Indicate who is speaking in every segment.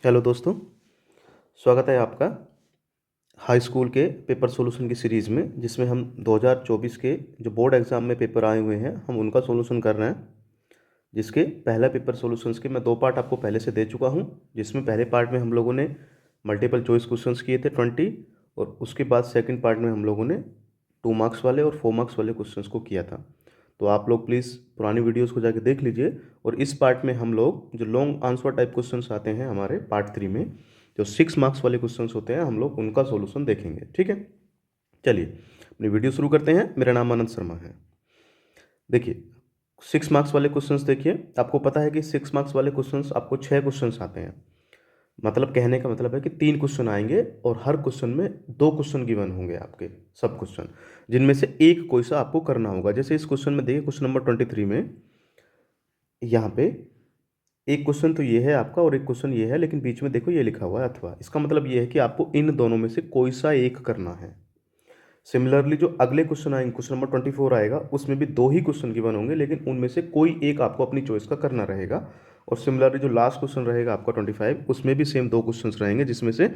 Speaker 1: Hello दोस्तों, स्वागत है आपका हाई स्कूल के पेपर सॉल्यूशन की सीरीज़ में, जिसमें हम 2024 के जो बोर्ड एग्ज़ाम में पेपर आए हुए हैं हम उनका सॉल्यूशन कर रहे हैं। जिसके पहला पेपर सॉल्यूशंस के मैं 2 पार्ट आपको पहले से दे चुका हूं, जिसमें पहले पार्ट में हम लोगों ने मल्टीपल चॉइस क्वेश्चंस किए थे 20, और उसके बाद सेकंड पार्ट में हम लोगों ने 2 मार्क्स वाले और 4 मार्क्स वाले क्वेश्चंस को किया था। तो आप लोग प्लीज़ पुरानी वीडियोज़ को जाके देख लीजिए। और इस पार्ट में हम लोग जो लॉन्ग आंसर टाइप क्वेश्चंस आते हैं हमारे पार्ट 3 में, जो 6 मार्क्स वाले क्वेश्चंस होते हैं, हम लोग उनका सॉल्यूशन देखेंगे। ठीक है, चलिए अपनी वीडियो शुरू करते हैं। मेरा नाम आनंद शर्मा है। देखिए, 6 मार्क्स वाले क्वेश्चंस देखिए। आपको पता है कि 6 मार्क्स वाले क्वेश्चंस आपको 6 क्वेश्चंस आते हैं। मतलब कहने का मतलब है कि 3 क्वेश्चन आएंगे और हर क्वेश्चन में 2 क्वेश्चन गिवन होंगे आपके, सब क्वेश्चन, जिनमें से एक कोई सा आपको करना होगा। जैसे इस क्वेश्चन में देखिए, क्वेश्चन नंबर 23 में यहाँ पे एक क्वेश्चन तो ये है आपका और एक क्वेश्चन ये है, लेकिन बीच में देखो ये लिखा हुआ है अथवा। इसका मतलब ये है कि आपको इन दोनों में से कोई सा एक करना है। सिमिलरली जो अगले क्वेश्चन आएंगे, क्वेश्चन नंबर 24 आएगा, उसमें भी 2 ही क्वेश्चन गिवन होंगे, लेकिन उनमें से कोई एक आपको अपनी चॉइस का करना रहेगा। और सिमिलरली जो लास्ट क्वेश्चन रहेगा आपका 25, उसमें भी सेम 2 क्वेश्चंस रहेंगे, जिसमें से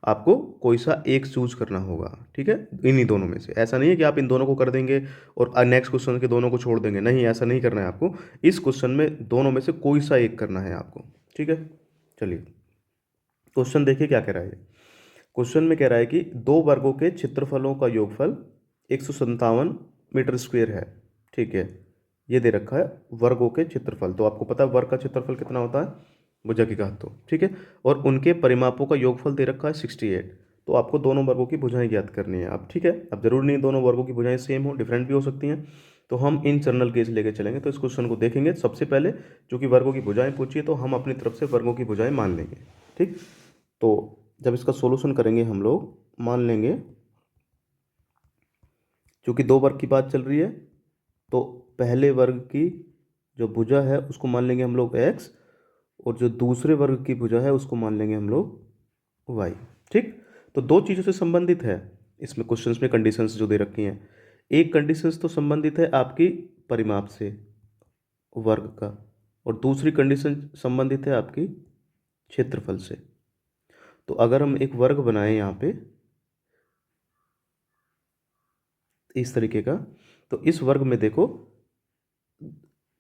Speaker 1: आपको कोई सा एक चूज करना होगा। ठीक है, इन्हीं दोनों में से। ऐसा नहीं है कि आप इन दोनों को कर देंगे और नेक्स्ट क्वेश्चन के दोनों को छोड़ देंगे, नहीं, ऐसा नहीं करना है आपको। इस क्वेश्चन में दोनों में से कोई सा एक करना है आपको। ठीक है, चलिए क्वेश्चन देखिए क्या कह रहा है। क्वेश्चन में कह रहा है कि 2 वर्गों के क्षेत्रफलों का योगफल 157 मीटर स्क्वायर है। ठीक है, ये दे रखा है वर्गों के क्षेत्रफल। तो आपको पता है वर्ग का क्षेत्रफल कितना होता है, भुजा की घात। तो ठीक है, और उनके परिमापों का योगफल दे रखा है 68। तो आपको दोनों वर्गों की भुजाएं ज्ञात करनी है। अब ठीक है, अब जरूरी नहीं दोनों वर्गों की भुजाएं सेम हो, डिफरेंट भी हो सकती हैं। तो हम इन जनरल केस लेके चलेंगे। तो इस क्वेश्चन को देखेंगे सबसे पहले, चूंकि वर्गों की भुजाएं पूछी है तो हम अपनी तरफ से वर्गों की भुजाएं मान लेंगे। ठीक, तो जब इसका सॉल्यूशन करेंगे हम लोग मान लेंगे, क्योंकि 2 वर्ग की बात चल रही है, तो पहले वर्ग की जो भुजा है उसको मान लेंगे हम लोग x, और जो दूसरे वर्ग की भुजा है उसको मान लेंगे हम लोग y। ठीक, तो 2 चीज़ों से संबंधित है इसमें क्वेश्चंस में कंडीशंस जो दे रखी हैं। एक कंडीशंस तो संबंधित है आपकी परिमाप से वर्ग का, और दूसरी कंडीशन संबंधित है आपकी क्षेत्रफल से। तो अगर हम एक वर्ग बनाएं यहाँ पे इस तरीके का, तो इस वर्ग में देखो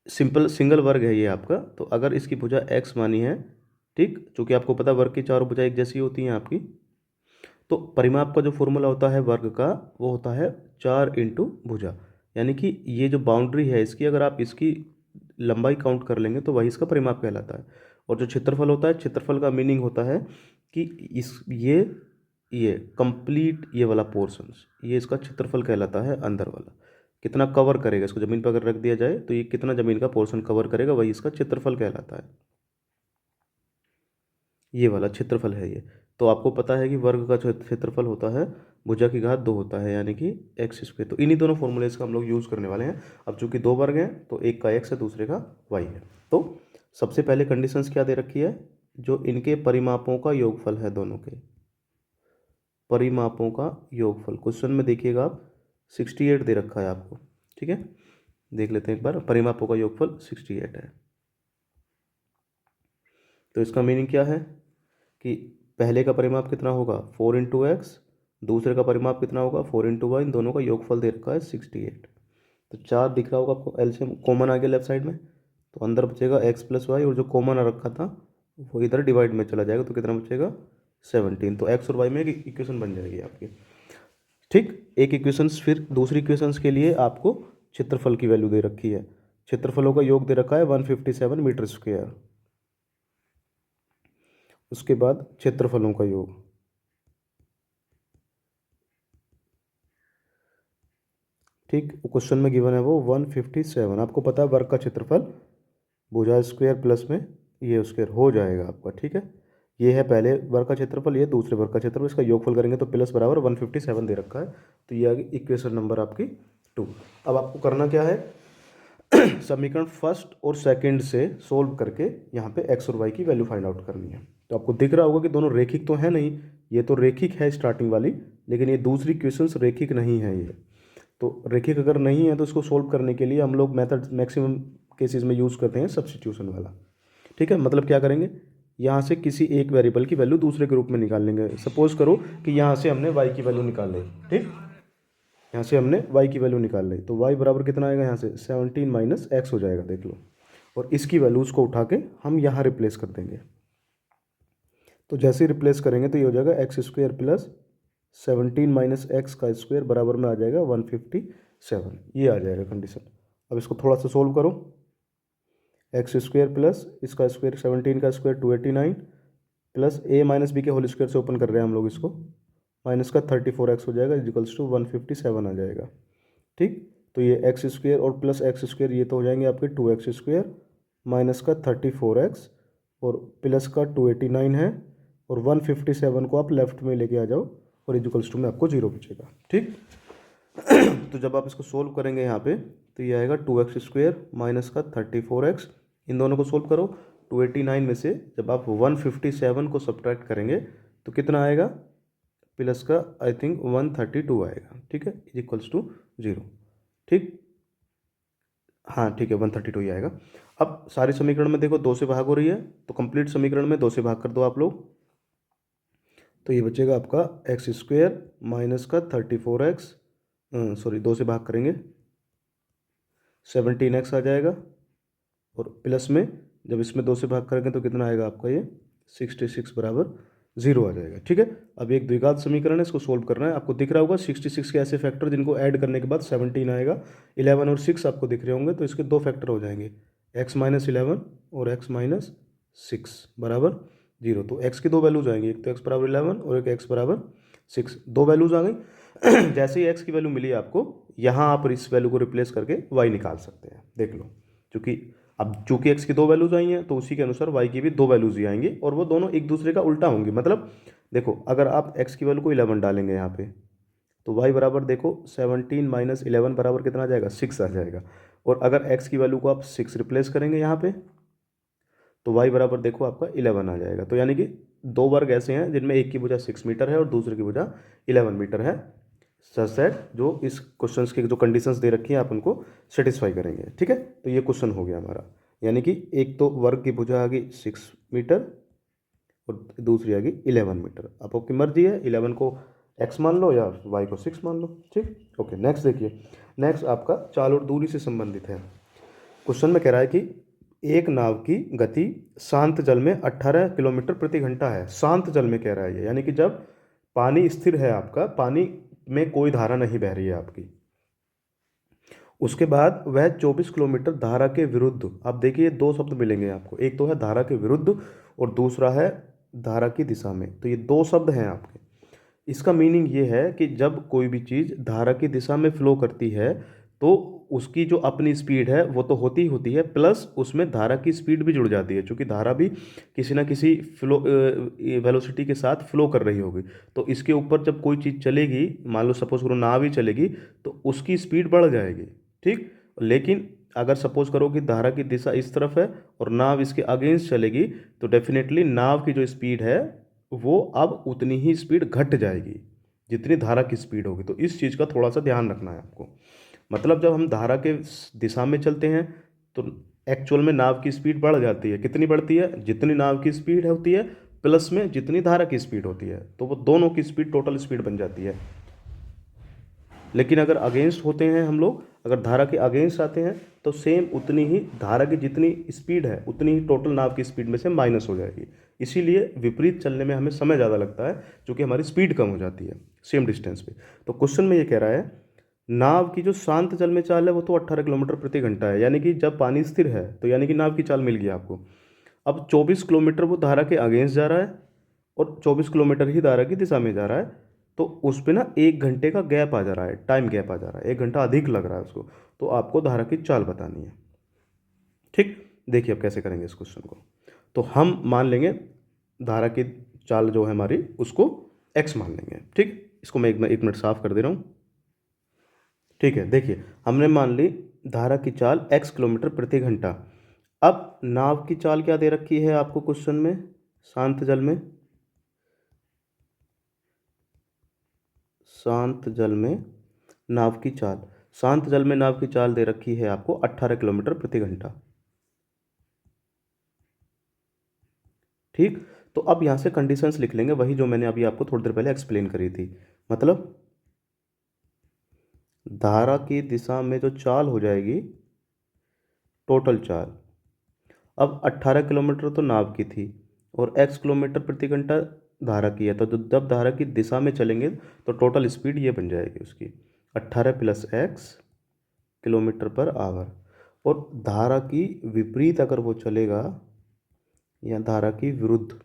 Speaker 1: सिंपल सिंगल वर्ग है ये आपका। तो अगर इसकी भुजा x मानी है, ठीक, चूंकि आपको पता वर्ग की चारों भुजा एक जैसी होती हैं आपकी, तो परिमाप का जो फॉर्मूला होता है वर्ग का, वो होता है 4 इंटू भुजा। यानी कि ये जो बाउंड्री है इसकी, अगर आप इसकी लंबाई काउंट कर लेंगे तो वही इसका परिमाप कहलाता है। और जो क्षेत्रफल होता है, क्षेत्रफल का मीनिंग होता है कि इस ये कंप्लीट ये वाला पोर्शंस, ये इसका क्षेत्रफल कहलाता है। अंदर वाला कितना कवर करेगा, इसको ज़मीन पर अगर रख दिया जाए तो ये कितना ज़मीन का पोर्शन कवर करेगा, वही इसका क्षेत्रफल कहलाता है। ये वाला क्षेत्रफल है ये। तो आपको पता है कि वर्ग का जो क्षेत्रफल होता है भुजा की घात 2 होता है, यानी कि एक्स स्क्वायर। तो इन्हीं दोनों फॉर्मूलेज का हम लोग यूज़ करने वाले हैं। अब चूंकि 2 वर्ग हैं तो एक का एक्स है, दूसरे का वाई है। तो सबसे पहले कंडीशंस क्या दे रखी है, जो इनके परिमापों का योगफल है, दोनों के परिमापों का योगफल। क्वेश्चन में देखिएगा आप 68 दे रखा है आपको। ठीक है, देख लेते हैं एक बार। परिमापों का योगफल 68 है। तो इसका मीनिंग क्या है कि पहले का परिमाप कितना होगा 4 इंटू एक्स, दूसरे का परिमाप कितना होगा 4 इंटू वाई। इन दोनों का योगफल दे रखा है 68। तो 4 दिख रहा होगा आपको, एलसीएम कॉमन आ गया लेफ्ट साइड में, तो अंदर बचेगा एक्स प्लस वाई, और जो कॉमन आ रखा था वो इधर डिवाइड में चला जाएगा, तो कितना बचेगा 17। तो एक्स और वाई में एक इक्वेशन बन जाएगी आपकी। ठीक, एक इक्वेशंस। फिर दूसरी इक्वेशंस के लिए आपको क्षेत्रफल की वैल्यू दे रखी है। क्षेत्रफलों का योग दे रखा है 157 मीटर स्क्वायर। उसके बाद क्षेत्रफलों का योग, ठीक, क्वेश्चन में गिवन है वो 157। आपको पता है वर्ग का क्षेत्रफल भुजा स्क्वायर प्लस में ये स्क्वायर हो जाएगा आपका। ठीक है, ये है पहले वर्ग का क्षेत्रफल, ये दूसरे वर्ग का क्षेत्रफल, इसका योगफल करेंगे तो प्लस बराबर 157 दे रखा है। तो ये आ गई इक्वेशन नंबर आपकी 2। अब आपको करना क्या है, समीकरण फर्स्ट और सेकंड से सोल्व करके यहाँ पे एक्स और वाई की वैल्यू फाइंड आउट करनी है। तो आपको दिख रहा होगा कि दोनों रेखिक तो है नहीं, ये तो रेखिक है स्टार्टिंग वाली, लेकिन ये दूसरी क्वेश्चंस रेखिक नहीं है ये। तो रेखिक अगर नहीं है तो इसको सोल्व करने के लिए हम लोग मेथड मैक्सिमम केसेस में यूज़ करते हैं सब्स्टिट्यूशन वाला। ठीक है, मतलब क्या करेंगे, यहाँ से किसी एक वेरिएबल की वैल्यू दूसरे के रूप में निकाल लेंगे। सपोज करो कि यहाँ से हमने y की वैल्यू निकाल ली, ठीक, यहाँ से हमने y की वैल्यू निकाल ली, तो y बराबर कितना आएगा, यहाँ से 17 माइनस एक्स हो जाएगा, देख लो। और इसकी वैल्यूज़ को उठा के हम यहाँ रिप्लेस कर देंगे। तो जैसे ही रिप्लेस करेंगे तो ये हो जाएगा x square plus 17 minus x का स्क्वायर बराबर में आ जाएगा 157, ये आ जाएगा कंडीशन। अब इसको थोड़ा सा सोल्व करो। एक्स स्क्वायर प्लस इसका स्क्वायर 17 का स्क्वायर 289 प्लस ए माइनस बी के होल स्क्वायर से ओपन कर रहे हैं हम लोग इसको, माइनस का 34x हो जाएगा इजिकल्स टू 157 आ जाएगा, ठीक। तो ये एक्स स्क्वायर और प्लस एक्स स्क्वायर ये तो हो जाएंगे आपके 2x स्क्वायर माइनस का 34x और प्लस का 289 है, और 157 को आप लेफ्ट में लेके आ जाओ और इजिकल्स टू में आपको 0 बचेगा, ठीक। तो जब आप इसको सोल्व करेंगे यहाँ पे तो ये आएगा 2x स्क्वायर माइनस का 34x, इन दोनों को सोल्व करो। 289 में से जब आप 157 को सब्ट्रैक्ट करेंगे तो कितना आएगा, प्लस का आई थिंक 132 आएगा, ठीक है, इक्वल्स टू 0, ठीक। हाँ ठीक है, 132 ही आएगा। अब सारे समीकरण में देखो 2 से भाग हो रही है, तो कंप्लीट समीकरण में 2 से भाग कर दो आप लोग, तो ये बचेगा आपका एक्स स्क्वायर माइनस का 34x, सॉरी 2 से भाग करेंगे 17x आ जाएगा, और प्लस में जब इसमें 2 से भाग करेंगे तो कितना आएगा आपका ये 66 बराबर 0 आ जाएगा, ठीक है। अब एक द्विघात समीकरण है, इसको सोल्व करना है। आपको दिख रहा होगा 66 के ऐसे फैक्टर जिनको ऐड करने के बाद 17 आएगा। 11 और 6 आपको दिख रहे होंगे, तो इसके 2 फैक्टर हो जाएंगे, x माइनस 11 और x माइनस 6 बराबर 0। तो x की 2 वैल्यूज आएंगी, एक तो x बराबर 11 और एक x बराबर 6, 2 वैल्यूज आ गई। जैसे ही x की वैल्यू मिली आपको, यहाँ आप इस वैल्यू को रिप्लेस करके y निकाल सकते हैं, देख लो। चूंकि x की 2 वैल्यूज आई हैं तो उसी के अनुसार y की भी 2 वैल्यूज ही आएंगी, और वो दोनों एक दूसरे का उल्टा होंगी। मतलब देखो, अगर आप x की वैल्यू को 11 डालेंगे यहाँ पे, तो y बराबर देखो 17 माइनस 11 बराबर कितना आ जाएगा, 6 आ जाएगा। और अगर x की वैल्यू को आप 6 रिप्लेस करेंगे यहाँ पे, तो y बराबर देखो आपका 11 आ जाएगा। तो यानी कि 2 वर्ग ऐसे हैं जिनमें एक की भुजा 6 मीटर है और दूसरे की भुजा 11 मीटर है। सच दैट जो इस क्वेश्चंस की जो कंडीशंस दे रखी हैं आप उनको सेटिस्फाई करेंगे, ठीक है। तो ये क्वेश्चन हो गया हमारा, यानी कि एक तो वर्ग की भुजा आ गई 6 मीटर और दूसरी आ गई 11 मीटर। अब आपकी मर्जी है, 11 को x मान लो या y को 6 मान लो, ठीक। ओके, नेक्स्ट देखिए। नेक्स्ट आपका चाल और दूरी से संबंधित है। क्वेश्चन में कह रहा है कि एक नाव की गति शांत जल में 18 किलोमीटर प्रति घंटा है। शांत जल में कह रहा है ये, यानी कि जब पानी स्थिर है, आपका पानी में कोई धारा नहीं बह रही है आपकी, उसके बाद वह 24 किलोमीटर धारा के विरुद्ध, अब देखिए 2 शब्द मिलेंगे आपको, एक तो है धारा के विरुद्ध और दूसरा है धारा की दिशा में। तो ये 2 शब्द हैं आपके। इसका मीनिंग ये है कि जब कोई भी चीज़ धारा की दिशा में फ्लो करती है तो उसकी जो अपनी स्पीड है वो तो होती ही होती है, प्लस उसमें धारा की स्पीड भी जुड़ जाती है, क्योंकि धारा भी किसी ना किसी फ्लो वेलोसिटी के साथ फ्लो कर रही होगी। तो इसके ऊपर जब कोई चीज़ चलेगी, मान लो सपोज करो नाव ही चलेगी, तो उसकी स्पीड बढ़ जाएगी, ठीक। लेकिन अगर सपोज करो कि धारा की दिशा इस तरफ है और नाव इसके अगेंस्ट चलेगी, तो डेफिनेटली नाव की जो स्पीड है वो अब उतनी ही स्पीड घट जाएगी जितनी धारा की स्पीड होगी। तो इस चीज़ का थोड़ा सा ध्यान रखना है आपको। मतलब जब हम धारा के दिशा में चलते हैं तो एक्चुअल में नाव की स्पीड बढ़ जाती है। कितनी बढ़ती है, जितनी नाव की स्पीड होती है प्लस में जितनी धारा की स्पीड होती है, तो वो दोनों की स्पीड टोटल स्पीड बन जाती है। लेकिन अगर अगेंस्ट होते हैं हम लोग, अगर धारा के अगेंस्ट आते हैं तो सेम उतनी ही धारा की जितनी स्पीड है उतनी ही टोटल नाव की स्पीड में से माइनस हो जाएगी। इसीलिए विपरीत चलने में हमें समय ज़्यादा लगता है, क्योंकि हमारी स्पीड कम हो जाती है सेम डिस्टेंस पे। तो क्वेश्चन में ये कह रहा है नाव की जो शांत जल में चाल है वो तो 18 किलोमीटर प्रति घंटा है, यानी कि जब पानी स्थिर है तो यानी कि नाव की चाल मिल गई आपको। अब 24 किलोमीटर वो धारा के अगेंस्ट जा रहा है और 24 किलोमीटर ही धारा की दिशा में जा रहा है, तो उस पर ना 1 घंटे का गैप आ जा रहा है, टाइम गैप आ जा रहा है, 1 घंटा अधिक लग रहा है उसको। तो आपको धारा की चाल बतानी है, ठीक। देखिए अब कैसे करेंगे इस क्वेश्चन को। तो हम मान लेंगे धारा की चाल जो है हमारी उसको x मान लेंगे, ठीक। इसको मैं 1 मिनट साफ कर दे रहा हूँ, ठीक है। देखिए हमने मान ली धारा की चाल x किलोमीटर प्रति घंटा। अब नाव की चाल क्या दे रखी है आपको क्वेश्चन में, शांत जल में, शांत जल में नाव की चाल, शांत जल में नाव की चाल दे रखी है आपको 18 किलोमीटर प्रति घंटा। ठीक। तो अब यहाँ से कंडीशंस लिख लेंगे, वही जो मैंने अभी आपको थोड़ी देर पहले एक्सप्लेन करी थी। मतलब धारा की दिशा में जो चाल हो जाएगी, टोटल चाल, अब 18 किलोमीटर तो नाव की थी और x किलोमीटर प्रति घंटा धारा की है, तो जब धारा की दिशा में चलेंगे तो टोटल स्पीड ये बन जाएगी उसकी 18 plus x kilometre per hour. और धारा की विपरीत अगर वो चलेगा या धारा की विरुद्ध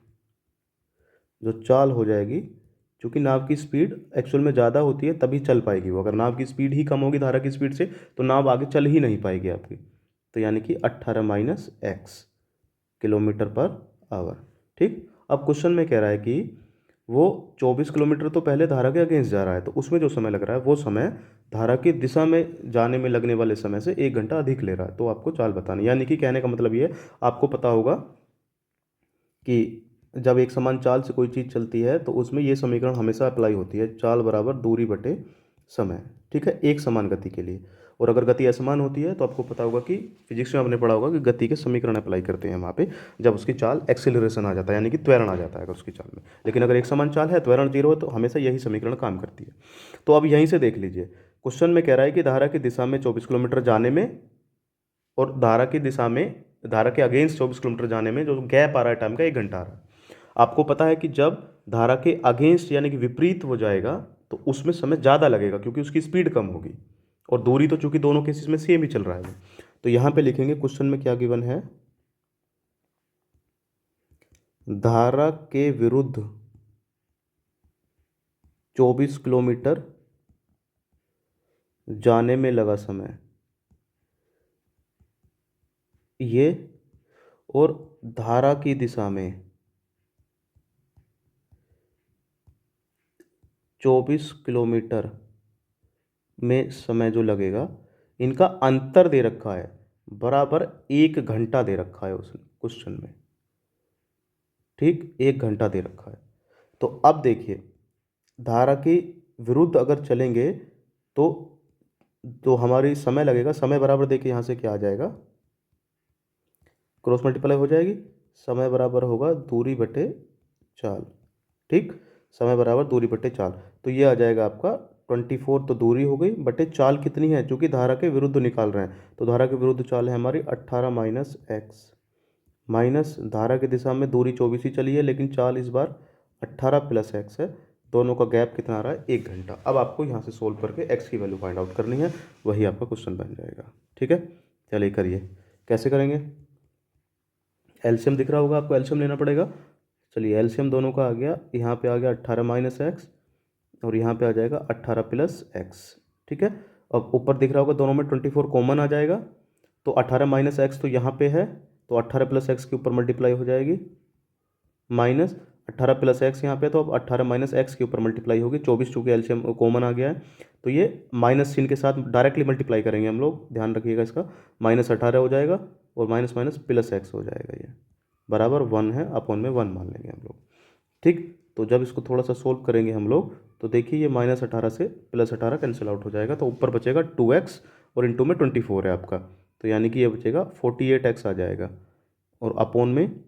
Speaker 1: जो चाल हो जाएगी, क्योंकि नाव की स्पीड एक्चुअल में ज़्यादा होती है तभी चल पाएगी वो, अगर नाव की स्पीड ही कम होगी धारा की स्पीड से तो नाव आगे चल ही नहीं पाएगी आपकी। तो यानी कि 18 minus x kilometre per hour. ठीक। अब क्वेश्चन में कह रहा है कि वो 24 किलोमीटर तो पहले धारा के अगेंस्ट जा रहा है, तो उसमें जो समय लग रहा है वो समय धारा की दिशा में जाने में लगने वाले समय से 1 घंटा अधिक ले रहा है। तो आपको चाल बतानी, यानी कि कहने का मतलब ये है, आपको पता होगा कि जब एक समान चाल से कोई चीज़ चलती है तो उसमें ये समीकरण हमेशा अप्लाई होती है, चाल बराबर दूरी बटे समय। ठीक है, एक समान गति के लिए। और अगर गति असमान होती है तो आपको पता होगा कि फिजिक्स में आपने पढ़ा होगा कि गति के समीकरण अप्लाई करते हैं वहाँ पे, जब उसकी चाल एक्सेलरेशन आ जाता है, यानी कि त्वरण आ जाता है अगर उसकी चाल में। लेकिन अगर एक समान चाल है, त्वरण जीरो है, तो हमेशा यही समीकरण काम करती है। तो अब यहीं से देख लीजिए, क्वेश्चन में कह रहा है कि धारा की दिशा में 24 किलोमीटर जाने में और धारा की दिशा में, धारा के अगेंस्ट 24 किलोमीटर जाने में जो गैप आ रहा है टाइम का, 1 घंटा आ रहा है। आपको पता है कि जब धारा के अगेंस्ट यानी कि विपरीत हो जाएगा तो उसमें समय ज़्यादा लगेगा क्योंकि उसकी स्पीड कम होगी, और दूरी तो चूंकि दोनों केसेस में सेम ही चल रहा है वो। तो यहाँ पे लिखेंगे क्वेश्चन में क्या गिवन है, धारा के विरुद्ध 24 किलोमीटर जाने में लगा समय ये, और धारा की दिशा में 24 किलोमीटर में समय जो लगेगा, इनका अंतर दे रखा है, बराबर 1 घंटा दे रखा है उस क्वेश्चन में। ठीक, 1 घंटा दे रखा है। तो अब देखिए, धारा के विरुद्ध अगर चलेंगे तो हमारी समय लगेगा, समय बराबर देखिए यहाँ से क्या आ जाएगा, क्रॉस मल्टीप्लाई हो जाएगी, समय बराबर होगा दूरी बटे चाल। ठीक, समय बराबर दूरी बटे चाल, तो ये आ जाएगा आपका 24, तो दूरी हो गई बटे चाल कितनी है, क्योंकि धारा के विरुद्ध निकाल रहे हैं, तो धारा के विरुद्ध चाल है हमारी 18 माइनस एक्स, माइनस धारा की दिशा में दूरी 24 ही चली है लेकिन चाल इस बार 18 प्लस एक्स है, दोनों का गैप कितना आ रहा है, 1 घंटा। अब आपको यहाँ से सोल्व करके एक्स की वैल्यू फाइंड आउट करनी है, वही आपका क्वेश्चन बन जाएगा। ठीक है, चलिए करिए, कैसे करेंगे, एलसीएम दिख रहा होगा आपको, एलसीएम लेना पड़ेगा। चलिए एलसीएम दोनों का आ गया, यहाँ पे आ गया 18 माइनस एक्स और यहाँ पे आ जाएगा 18 प्लस एक्स। ठीक है, अब ऊपर दिख रहा होगा दोनों में 24 कॉमन आ जाएगा, तो 18 माइनस एक्स तो यहाँ पे है, तो 18 प्लस एक्स के ऊपर मल्टीप्लाई हो जाएगी, माइनस 18 प्लस एक्स यहाँ पे, तो अब 18 माइनस एक्स के ऊपर मल्टीप्लाई होगी, 24 चूँकि एलसीएम कॉमन आ गया है, तो ये माइनस चिन्ह के साथ डायरेक्टली मल्टीप्लाई करेंगे हम लोग, ध्यान रखिएगा इसका, माइनस 18 हो जाएगा और माइनस माइनस प्लस एक्स हो जाएगा, ये बराबर 1 है, अपॉन में 1 मान लेंगे हम लोग। ठीक, तो जब इसको थोड़ा सा सोल्व करेंगे हम लोग तो देखिए ये माइनस 18 से प्लस 18 कैंसिल आउट हो जाएगा, तो ऊपर बचेगा 2x और इंटू में 24 है आपका, तो यानी कि ये बचेगा 48x आ जाएगा, और अपॉन में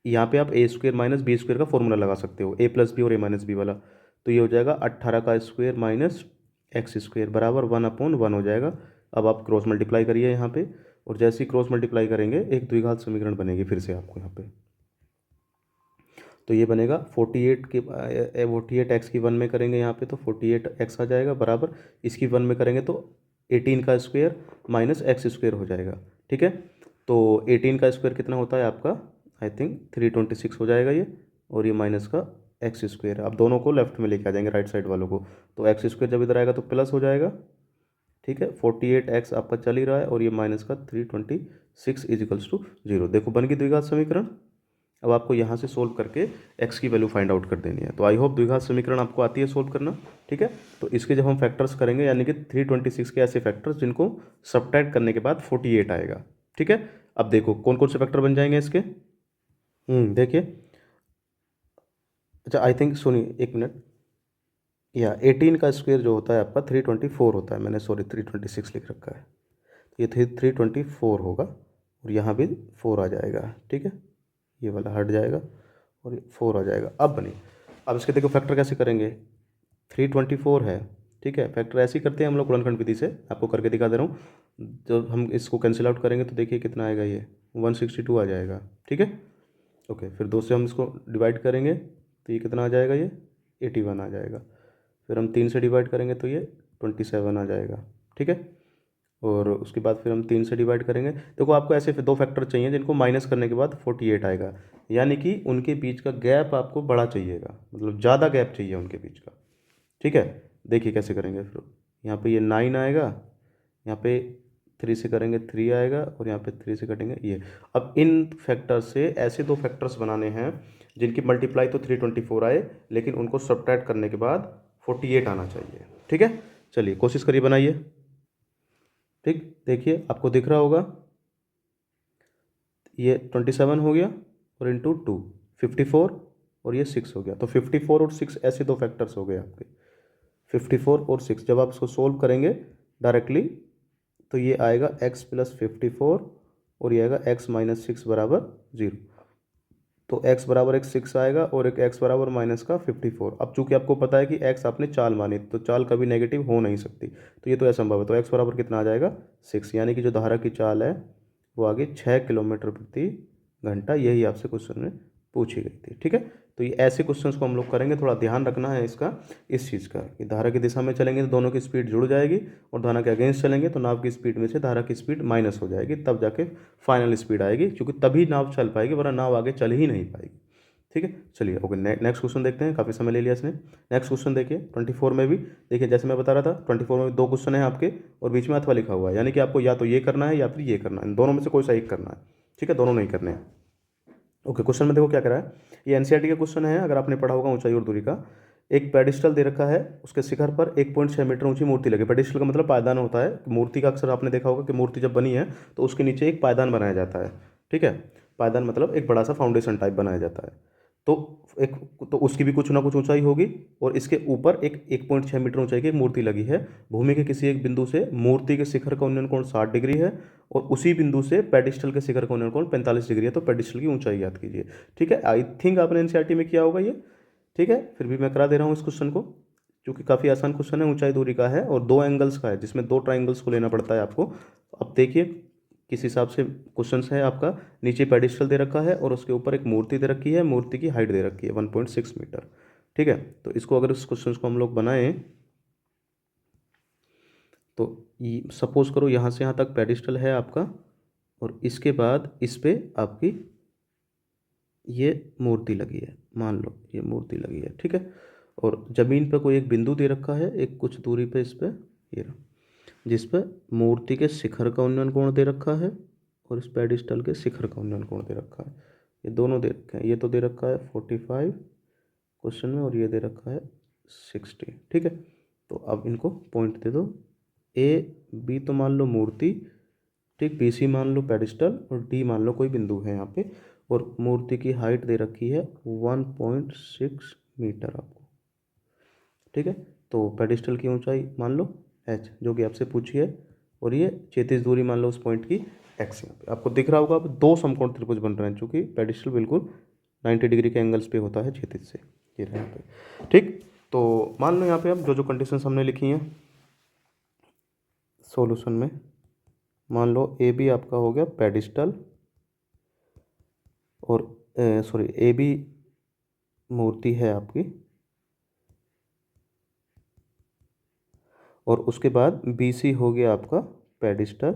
Speaker 1: यहाँ पे आप ए स्क्वेयर माइनस बी स्क्वेयर का फॉर्मूला लगा सकते हो, ए प्लस बी और ए माइनस बी वाला, तो ये हो जाएगा 18 का स्क्वेयर माइनस एक्स स्क्वेयर बराबर 1/1 हो जाएगा। अब आप क्रॉस मल्टीप्लाई करिए यहाँ पे, और जैसे ही क्रॉस मल्टीप्लाई करेंगे एक द्विघात समीकरण बनेगी फिर से आपको यहाँ पे, तो ये बनेगा 48 के 48x की 1 में करेंगे यहाँ पे तो 48x आ जाएगा, बराबर इसकी 1 में करेंगे तो 18 का स्क्वेयर माइनस एक्स स्क्वेयर हो जाएगा। ठीक है, तो 18 का स्क्वायर कितना होता है आपका, आई थिंक 326 हो जाएगा ये, और ये माइनस का एक्स स्क्वेयर, आप दोनों को लेफ्ट में लेके आ जाएंगे राइट साइड वालों को, तो एक्स स्क्वेयर जब इधर आएगा तो प्लस हो जाएगा। ठीक है, 48x आपका चल ही रहा है और ये माइनस का 326 इजिकल्स टू 0, देखो बन गई द्विघात समीकरण। अब आपको यहाँ से सोल्व करके x की वैल्यू फाइंड आउट कर देनी है, तो आई होप द्विघात समीकरण आपको आती है सोल्व करना। ठीक है, तो इसके जब हम फैक्टर्स करेंगे यानी कि 326 के ऐसे फैक्टर्स जिनको सब्ट्रैक्ट करने के बाद 48 आएगा। ठीक है, अब देखो कौन कौन से फैक्टर बन जाएंगे इसके, देखिए, अच्छा आई थिंक सुनिए एक मिनट, या 18 का स्क्वायर जो होता है आपका 324 होता है, मैंने सॉरी 326 लिख रखा है, ये 324 होगा और यहाँ भी 4 आ जाएगा। ठीक है, ये वाला हट जाएगा और ये 4 आ जाएगा। अब बनी। अब इसके देखो फैक्टर कैसे करेंगे, 324 है, ठीक है। फैक्टर ऐसे ही करते हैं हम लोग गुणनखंड विधि से, आपको करके दिखा दे रहा हूँ। जब हम इसको कैंसिल आउट करेंगे तो देखिए कितना आएगा, ये 162 आ जाएगा, ठीक है। ओके, फिर 2 से हम इसको डिवाइड करेंगे तो ये कितना आ जाएगा, ये 81 आ जाएगा। फिर हम 3 से डिवाइड करेंगे तो ये 27 आ जाएगा, ठीक है। और उसके बाद फिर हम 3 से डिवाइड करेंगे। देखो आपको ऐसे दो फैक्टर चाहिए जिनको माइनस करने के बाद 48 आएगा, यानी कि उनके बीच का गैप आपको बड़ा चाहिएगा, मतलब ज़्यादा गैप चाहिए उनके बीच का, ठीक है। देखिए कैसे करेंगे, फिर यहाँ पे ये 9 आएगा, यहाँ पे 3 से करेंगे 3 आएगा, और यहाँ पे 3 से कटेंगे ये। अब इन फैक्टर से ऐसे दो फैक्टर्स बनाने हैं जिनकी मल्टीप्लाई तो 324 आए, लेकिन उनको सब्ट्रैक्ट करने के बाद 48 आना चाहिए, ठीक है। चलिए कोशिश करिए, बनाइए। ठीक, देखिए आपको दिख रहा होगा, ये 27 हो गया और इंटू 2 54, और ये 6 हो गया। तो 54 और 6 ऐसे दो फैक्टर्स हो गए आपके, 54 और 6। जब आप इसको सोल्व करेंगे डायरेक्टली तो ये आएगा x प्लस 54 और ये आएगा x माइनस 6 बराबर 0। तो x बराबर एक 6 आएगा और एक x बराबर माइनस का 54। अब चूंकि आपको पता है कि x आपने चाल मानी, तो चाल कभी नेगेटिव हो नहीं सकती, तो ये तो असंभव है। तो x बराबर कितना आ जाएगा, 6, यानी कि जो धारा की चाल है वो आगे 6 किलोमीटर प्रति घंटा। यही आपसे क्वेश्चन में पूछी गई थी, ठीक है। तो ये ऐसे क्वेश्चंस को हम लोग करेंगे, थोड़ा ध्यान रखना है इसका, इस चीज़ का कि धारा की दिशा में चलेंगे तो दोनों की स्पीड जुड़ जाएगी, और धारा के अगेंस्ट चलेंगे तो नाव की स्पीड में से धारा की स्पीड माइनस हो जाएगी, तब जाके फाइनल स्पीड आएगी, क्योंकि तभी नाव चल पाएगी, वरना नाव आगे चल ही नहीं पाएगी, ठीक है। चलिए ओके, नेक्स्ट क्वेश्चन देखते हैं, काफ़ी समय ले लिया इसने। नेक्स्ट क्वेश्चन देखिए 24 में भी, देखिए जैसे मैं बता रहा था 24 में 2 क्वेश्चन है आपके, और बीच में अथवा लिखा हुआ है, यानी कि आपको या तो ये करना है या फिर ये करना है, इन दोनों में से कोई सा एक करना है, ठीक है, दोनों नहीं करने हैं। ओके, क्वेश्चन में देखो क्या करा है, ये एनसीईआरटी का क्वेश्चन है, अगर आपने पढ़ा होगा ऊंचाई और दूरी का। एक पेडिस्टल दे रखा है, उसके शिखर पर 1.6 मीटर ऊंची मूर्ति लगी। पेडिस्टल का मतलब पायदान होता है। मूर्ति का अक्सर आपने देखा होगा कि मूर्ति जब बनी है तो उसके नीचे एक पायदान बनाया जाता है, ठीक है। पायदान मतलब एक बड़ा सा फाउंडेशन टाइप बनाया जाता है। तो एक, तो उसकी भी कुछ ना कुछ ऊंचाई होगी, और इसके ऊपर एक 1.6 मीटर ऊंचाई की एक मूर्ति लगी है। भूमि के किसी एक बिंदु से मूर्ति के शिखर का उन्नयन कोण 60 डिग्री है, और उसी बिंदु से पेडिस्टल के शिखर का उन्नयन कोण 45 डिग्री है। तो पेडिस्टल की ऊंचाई याद कीजिए, ठीक है। आई थिंक आपने एनसीईआरटी में किया होगा ये, ठीक है। फिर भी मैं करा दे रहा हूँ इस क्वेश्चन को, क्योंकि काफ़ी आसान क्वेश्चन है, ऊंचाई दूरी का है और 2 एंगल्स का है, जिसमें 2 ट्राइंगल्स को लेना पड़ता है आपको। अब देखिए किस हिसाब से क्वेश्चन है आपका, नीचे पेडिस्टल दे रखा है और उसके ऊपर एक मूर्ति दे रखी है, मूर्ति की हाइट दे रखी है 1.6 मीटर, ठीक है। तो इसको अगर इस क्वेश्चन को हम लोग बनाएं तो सपोज करो यहाँ से यहाँ तक पेडिस्टल है आपका, और इसके बाद इस पे आपकी ये मूर्ति लगी है, मान लो ये मूर्ति लगी है, ठीक है। और ज़मीन पे कोई एक बिंदु दे रखा है एक कुछ दूरी पे, इस पे ये रहा, जिस पे मूर्ति के शिखर का उन्नयन कोण दे रखा है और इस पेडिस्टल के शिखर का उन्नयन कोण दे रखा है। ये दोनों दे रखे हैं, ये तो दे रखा है 45 क्वेश्चन में, और ये दे रखा है 60, ठीक है। तो अब इनको पॉइंट दे दो, ए बी तो मान लो मूर्ति, ठीक, बी सी मान लो पेडिस्टल, और डी मान लो कोई बिंदु है यहाँ पे, और मूर्ति की हाइट दे रखी है 1.6 मीटर आपको, ठीक है। तो पेडिस्टल की ऊंचाई मान लो h, जो कि आपसे पूछी है, और ये क्षैतिज दूरी मान लो उस पॉइंट की x। यहाँ पे आपको दिख रहा होगा, अब 2 समकोण त्रिभुज बन रहे हैं, चूंकि पेडिस्टल बिल्कुल 90 डिग्री के एंगल्स पे होता है क्षैतिज से, ये रहा यहाँ पे, ठीक। तो मान लो यहाँ पे अब जो जो कंडीशंस हमने लिखी हैं सॉल्यूशन में, मान लो ए बी आपका हो गया पेडिस्टल, और सॉरी ए बी मूर्ति है आपकी, और उसके बाद बी सी हो गया आपका पेडिस्टल,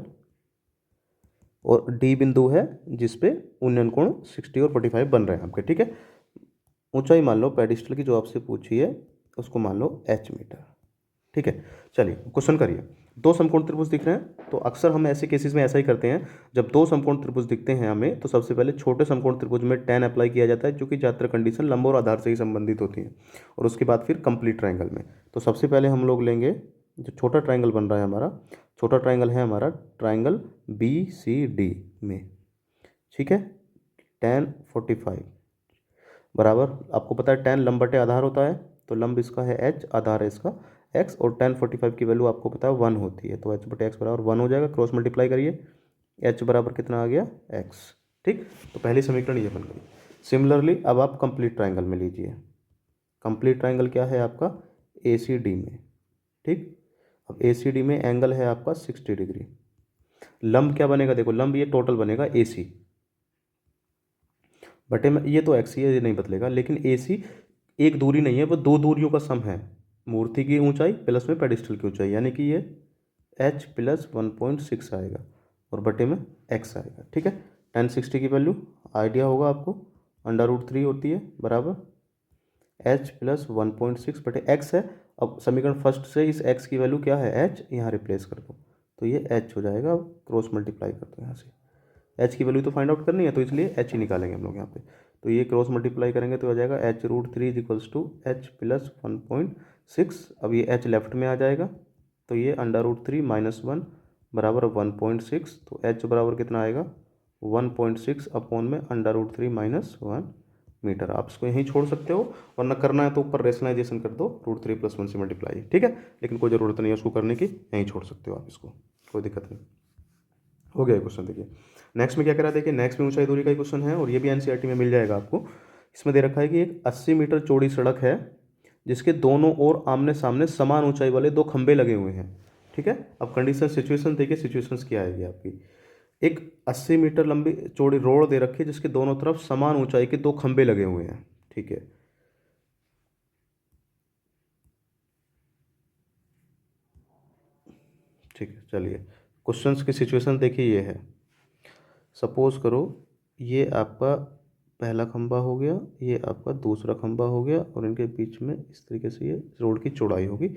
Speaker 1: और डी बिंदु है जिस पे उन्नयन कोण 60 और 45 बन रहे हैं आपके, ठीक है। ऊंचाई मान लो पेडिस्टल की जो आपसे पूछी है उसको मान लो h मीटर, ठीक है। चलिए क्वेश्चन करिए। 2 समकोण त्रिभुज दिख रहे हैं, तो अक्सर हम ऐसे केसेस में ऐसा ही करते हैं, जब 2 समकोण त्रिभुज दिखते हैं हमें तो सबसे पहले छोटे समकोण त्रिभुज में tan अप्लाई किया जाता है, क्योंकि ज़्यादातर कंडीशन लंब और आधार से ही संबंधित होती हैं, और उसके बाद फिर कंप्लीट ट्राइंगल में। तो सबसे पहले हम लोग लेंगे जो छोटा ट्राइंगल बन रहा है हमारा, छोटा ट्राइंगल है हमारा ट्राइंगल BCD में, ठीक है। tan 45 बराबर, आपको पता है tan लंब बटे आधार होता है, तो लंब इसका है h, आधार है इसका x, और tan 45 की वैल्यू आपको पता है 1 होती है, तो h बटे x बराबर 1 हो जाएगा। क्रॉस मल्टीप्लाई करिए, h बराबर कितना आ गया x, ठीक। तो पहली समीकरण ये बन गई। सिमिलरली अब आप कंप्लीट ट्राइंगल में लीजिए। कंप्लीट ट्राइंगल क्या है आपका, ए सी डी में, ठीक। अब ए सी डी में एंगल है आपका 60 डिग्री। लंब क्या बनेगा, देखो लंब ये टोटल बनेगा ए सी बटे में, ये तो एक्स ही है, ये नहीं बदलेगा, लेकिन ए सी एक दूरी नहीं है, वो दो दूरियों का सम है, मूर्ति की ऊंचाई प्लस में पेडिस्टल की ऊंचाई, यानी कि ये h प्लस 1.6 आएगा और बटे में x आएगा, ठीक है। 1060 की वैल्यू आइडिया होगा आपको, √3 होती है बराबर h प्लस 1.6 बटे x है। अब समीकरण फर्स्ट से इस x की वैल्यू क्या है, h, यहाँ रिप्लेस कर दो तो ये h हो जाएगा। अब क्रॉस मल्टीप्लाई कर दो यहाँ से, h की वैल्यू तो फाइंड आउट करनी है तो इसलिए h ही निकालेंगे हम लोग यहाँ पे। तो ये क्रॉस मल्टीप्लाई करेंगे तो आ जाएगा h√3 equals to h plus 1.6। अब ये h लेफ्ट में आ जाएगा तो ये √3 माइनस 1 बराबर 1.6, तो h बराबर कितना आएगा 1.6 अपॉन में √3 माइनस 1 मीटर। आप इसको यहीं छोड़ सकते हो, वरना करना है तो ऊपर रेशनलाइजेशन कर दो, √3 + 1 से मल्टीप्लाई, ठीक है। लेकिन कोई ज़रूरत नहीं है उसको करने की, यहीं छोड़ सकते हो आप इसको, कोई दिक्कत नहीं। हो गया क्वेश्चन। देखिए नेक्स्ट में क्या करा, देखिए नेक्स्ट में ऊंचाई दूरी का क्वेश्चन है और ये भी एनसीईआरटी में मिल जाएगा आपको। इसमें दे रखा है कि एक 80 मीटर चौड़ी सड़क है जिसके दोनों ओर आमने सामने समान ऊंचाई वाले दो खंबे लगे हुए हैं, ठीक है। अब कंडीशन सिचुएशन देखिए, सिचुएशंस क्या आएगी आपकी, एक 80 मीटर लंबी चौड़ी रोड दे रखी है जिसके दोनों तरफ समान ऊंचाई के दो खंबे लगे हुए हैं, ठीक है। ठीक है, चलिए क्वेश्चंस की सिचुएशन देखिए, ये है सपोज करो ये आपका पहला खंबा हो गया, ये आपका दूसरा खंबा हो गया और इनके बीच में इस तरीके से ये रोड की चौड़ाई होगी।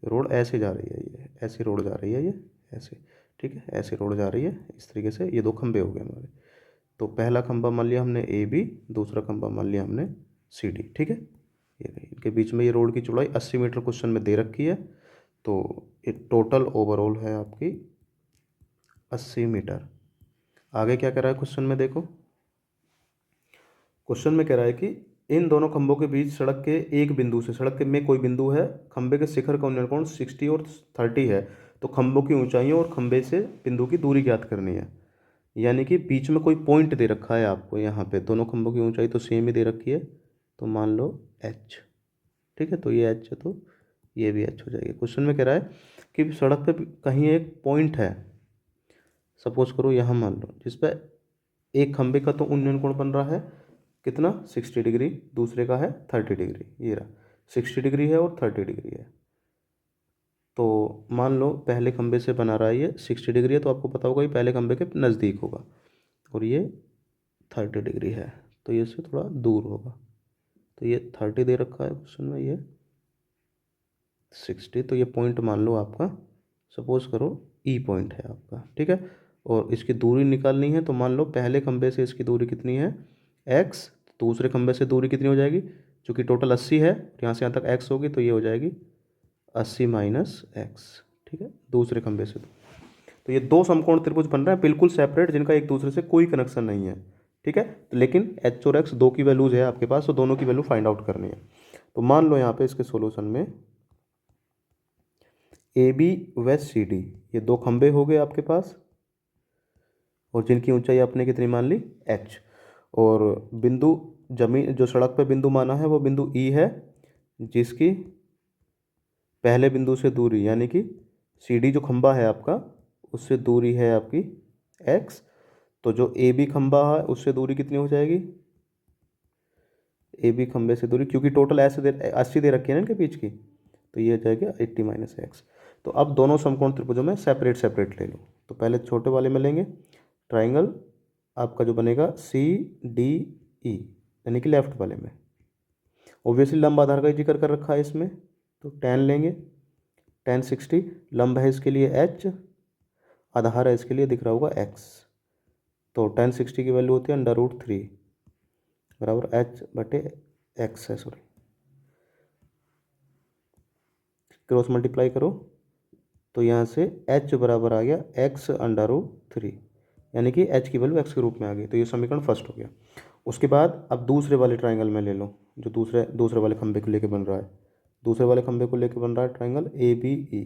Speaker 1: रोड ऐसे जा रही है, ये ऐसी रोड जा रही है, ये ऐसे, ठीक है, ऐसे रोड जा रही है इस तरीके से। ये दो खंबे हो गए हमारे। तो पहला खंबा मान लिया हमने ए बी, दूसरा खंबा मान लिया हमने सी डी, ठीक है। ये इनके बीच में ये रोड की चौड़ाई 80 मीटर क्वेश्चन में दे रखी है। तो ये टोटल ओवरऑल है आपकी 80 मीटर। आगे क्या कह रहा है क्वेश्चन में, देखो क्वेश्चन में कह रहा है कि इन दोनों खंभों के बीच सड़क के एक बिंदु से, सड़क के में कोई बिंदु है, खंबे के शिखर का उन्नयन कोण 60 और 30 है, तो खंभों की ऊंचाइयों और खंबे से बिंदु की दूरी ज्ञात करनी है। यानी कि बीच में कोई पॉइंट दे रखा है आपको, यहाँ पे दोनों खंभों की ऊंचाई तो सेम ही दे रखी है, तो मान लो h, ठीक है। तो ये h है तो ये भी h हो जाएगी। क्वेश्चन में कह रहा है कि सड़क पे कहीं एक पॉइंट है, सपोज करो यहाँ मान लो, जिस पर एक खंबे का तो उन्नयन कोण बन रहा है कितना 60 डिग्री, दूसरे का है 30 डिग्री, ये रहा 60 डिग्री है और 30 डिग्री है। तो मान लो पहले खंबे से बना रहा है ये 60 डिग्री है, तो आपको पता होगा ये पहले खंबे के नज़दीक होगा, और ये 30 डिग्री है तो ये इससे थोड़ा दूर होगा। तो ये 30 दे रखा है क्वेश्चन में, ये 60, तो ये पॉइंट मान लो आपका, सपोज करो ई पॉइंट है आपका, ठीक है। और इसकी दूरी निकालनी है तो मान लो पहले खंबे से इसकी दूरी कितनी है x, दूसरे खंबे से दूरी कितनी हो जाएगी, चूँकि टोटल 80 है, यहाँ से यहाँ तक x होगी तो ये हो जाएगी 80 माइनस x, ठीक है, दूसरे खंबे से। तो ये दो समकोण त्रिभुज बन रहे हैं बिल्कुल सेपरेट, जिनका एक दूसरे से कोई कनेक्शन नहीं है, ठीक है। लेकिन h और x दो की वैल्यूज है आपके पास, तो दोनों की वैल्यू फाइंड आउट करनी है। तो मान लो यहाँ पे इसके सोल्यूशन में ए बी व सी डी, ये दो खंबे हो गए आपके पास, और जिनकी ऊंचाई आपने कितनी मान ली h, और बिंदु जमीन जो सड़क पे बिंदु माना है वो बिंदु ई है, जिसकी पहले बिंदु से दूरी यानी कि सी डी जो खंबा है आपका उससे दूरी है आपकी x। तो जो ए बी खंबा है उससे दूरी कितनी हो जाएगी, ए बी खंबे से दूरी, क्योंकि टोटल ऐसे 80 दे रखी है ना इनके बीच की, तो ये हो जाएगा 80 माइनस x। तो अब दोनों समकोण त्रिभुजों में सेपरेट सेपरेट ले लो। तो पहले छोटे वाले में लेंगे ट्राइंगल आपका जो बनेगा सी डी ई, यानी कि लेफ्ट वाले में ऑब्वियसली लंब आधार का ही जिक्र कर रखा है इसमें, तो tan लेंगे, tan 60, लंब है इसके लिए h, आधार है इसके लिए दिख रहा होगा x, तो tan 60 की वैल्यू होती है √3 बराबर h बटे x है, सॉरी, क्रॉस मल्टीप्लाई करो तो यहाँ से h बराबर आ गया x √3, यानी कि h की वैल्यू x के रूप में आ गई। तो ये समीकरण फर्स्ट हो गया। उसके बाद अब दूसरे वाले ट्राइंगल में ले लो, जो दूसरे वाले खंबे को लेके बन रहा है, दूसरे वाले खंबे को लेके बन रहा है ट्राइंगल ए बी ई